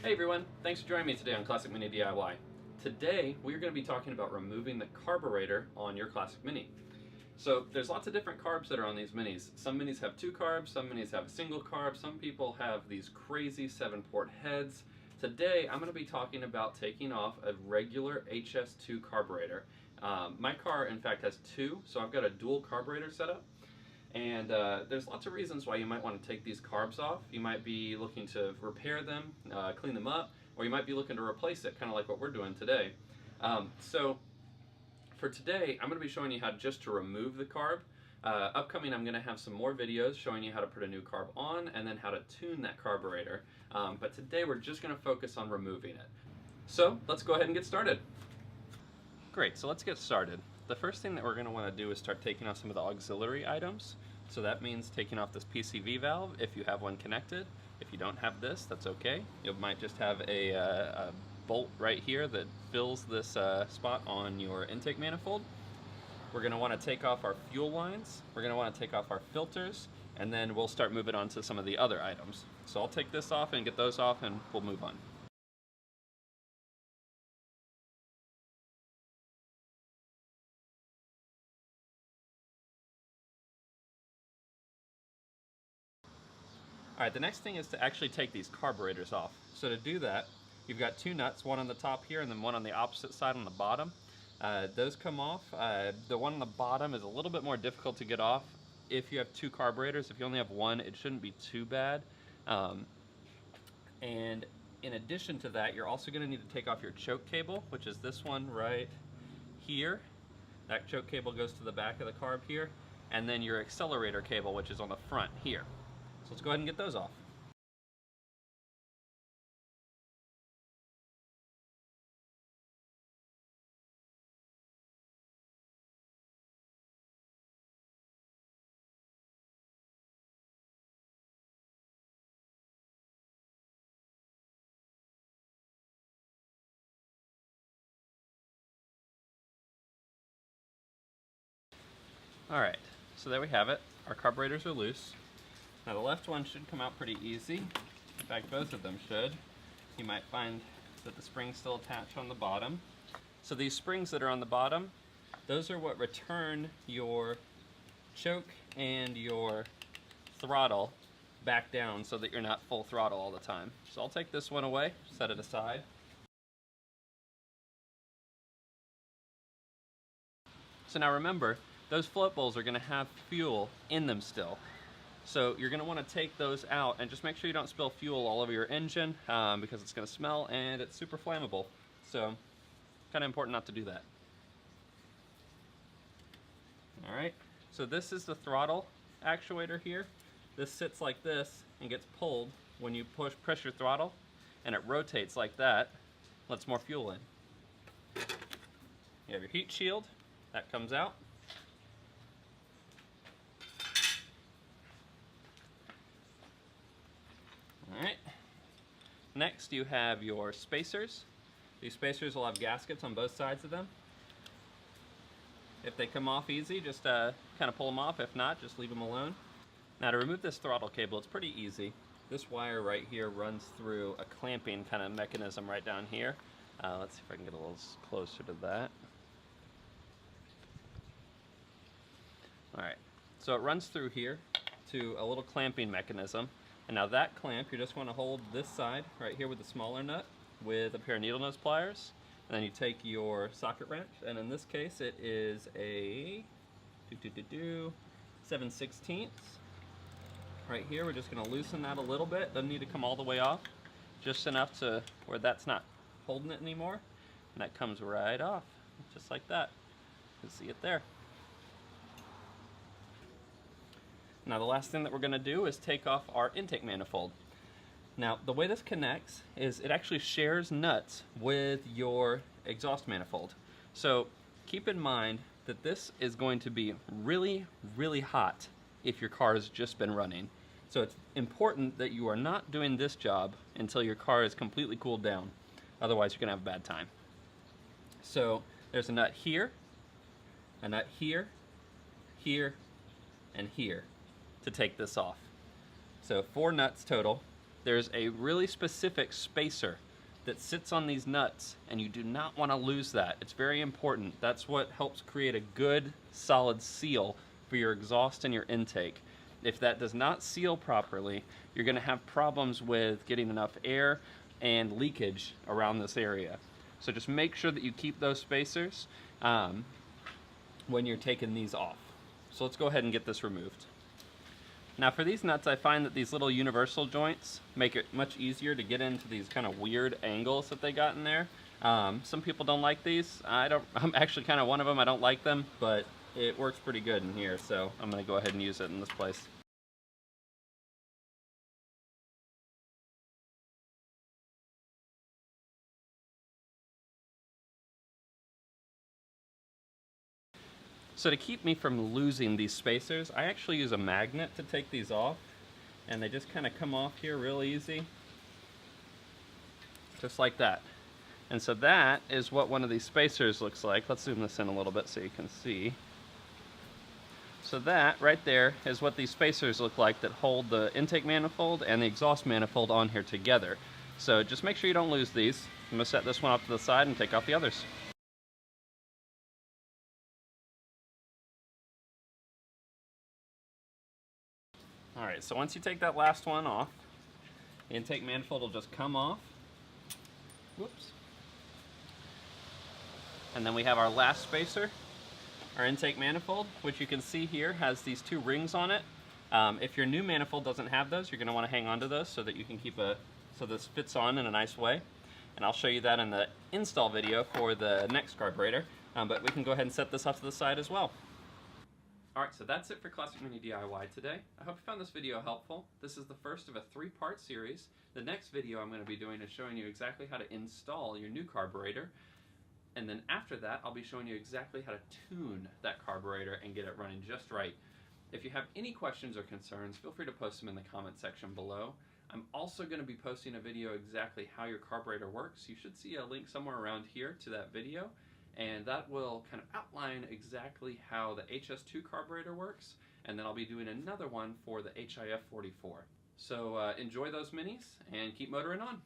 Hey everyone, thanks for joining me today on Classic Mini DIY. Today we're going to be talking about removing the carburetor on your Classic Mini. So there's lots of different carbs that are on these minis. Some minis have 2 carbs, some minis have a single carb, some people have these crazy 7-port heads. Today I'm going to be talking about taking off a regular HS2 carburetor. My car in fact has 2, so I've got a dual carburetor setup. And there's lots of reasons why you might want to take these carbs off. You might be looking to repair them, clean them up, or you might be looking to replace it, kind of like what we're doing today. So for today, I'm going to be showing you how just to remove the carb. Upcoming, I'm going to have some more videos showing you how to put a new carb on and then how to tune that carburetor. But today we're just going to focus on removing it. So let's go ahead and get started. Great, so let's get started. The first thing that we're going to want to do is start taking off some of the auxiliary items. So that means taking off this PCV valve if you have one connected. If you don't have this, that's okay. You might just have a bolt right here that fills this spot on your intake manifold. We're going to want to take off our fuel lines. We're going to want to take off our filters, and then we'll start moving on to some of the other items. So I'll take this off and get those off, and we'll move on. Alright, the next thing is to actually take these carburetors off. So to do that, you've got 2 nuts, one on the top here and then one on the opposite side on the bottom. Those come off. The one on the bottom is a little bit more difficult to get off if you have 2 carburetors. If you only have one, it shouldn't be too bad. And in addition to that, you're also going to need to take off your choke cable, which is this one right here. That choke cable goes to the back of the carb here. And then your accelerator cable, which is on the front here. So let's go ahead and get those off. Alright, so there we have it. Our carburetors are loose. Now the left one should come out pretty easy. In fact, both of them should. You might find that the springs still attach on the bottom. So these springs that are on the bottom, those are what return your choke and your throttle back down so that you're not full throttle all the time. So I'll take this one away, set it aside. So now remember, those float bowls are going to have fuel in them still. So you're going to want to take those out and just make sure you don't spill fuel all over your engine because it's going to smell and it's super flammable. So kind of important not to do that. Alright, so this is the throttle actuator here. This sits like this and gets pulled when you press your throttle, and it rotates like that, lets more fuel in. You have your heat shield, that comes out. Alright, next you have your spacers. These spacers will have gaskets on both sides of them. If they come off easy, just kind of pull them off. If not, just leave them alone. Now to remove this throttle cable, it's pretty easy. This wire right here runs through a clamping kind of mechanism right down here. Let's see if I can get a little closer to that. Alright, so it runs through here to a little clamping mechanism. And now that clamp, you just want to hold this side right here with the smaller nut with a pair of needle nose pliers. And then you take your socket wrench, and in this case it is a 7/16. Right here, we're just going to loosen that a little bit. Doesn't need to come all the way off. Just enough to where that's not holding it anymore. And that comes right off, just like that. You can see it there. Now the last thing that we're going to do is take off our intake manifold. Now the way this connects is it actually shares nuts with your exhaust manifold. So keep in mind that this is going to be really, really hot if your car has just been running. So it's important that you are not doing this job until your car is completely cooled down. Otherwise you're going to have a bad time. So there's a nut here, a nut here, here, and here to take this off. So 4 nuts total. there's a really specific spacer that sits on these nuts, and you do not want to lose that. It's very important. That's what helps create a good, solid seal for your exhaust and your intake. If that does not seal properly, you're going to have problems with getting enough air and leakage around this area. So just make sure that you keep those spacers when you're taking these off. So let's go ahead and get this removed. Now for these nuts, I find that these little universal joints make it much easier to get into these kind of weird angles that they got in there. Some people don't like these. I'm actually kind of one of them. I don't like them, but it works pretty good in here, so I'm going to go ahead and use it in this place. So to keep me from losing these spacers, I actually use a magnet to take these off, and they just kind of come off here real easy, just like that. And so that is what one of these spacers looks like. Let's zoom this in a little bit so you can see. So that right there is what these spacers look like that hold the intake manifold and the exhaust manifold on here together. So just make sure you don't lose these. I'm going to set this one off to the side and take off the others. Alright, so once you take that last one off, the intake manifold will just come off. Whoops. And then we have our last spacer, our intake manifold, which you can see here has these two rings on it. If your new manifold doesn't have those, you're going to want to hang on to those so that you can keep so this fits on in a nice way. And I'll show you that in the install video for the next carburetor, but we can go ahead and set this off to the side as well. Alright, so that's it for Classic Mini DIY today. I hope you found this video helpful. This is the first of a 3-part series. The next video I'm going to be doing is showing you exactly how to install your new carburetor. And then after that, I'll be showing you exactly how to tune that carburetor and get it running just right. If you have any questions or concerns, feel free to post them in the comment section below. I'm also going to be posting a video exactly how your carburetor works. You should see a link somewhere around here to that video. And that will kind of outline exactly how the HS2 carburetor works, and then I'll be doing another one for the HIF 44. So enjoy those minis and keep motoring on.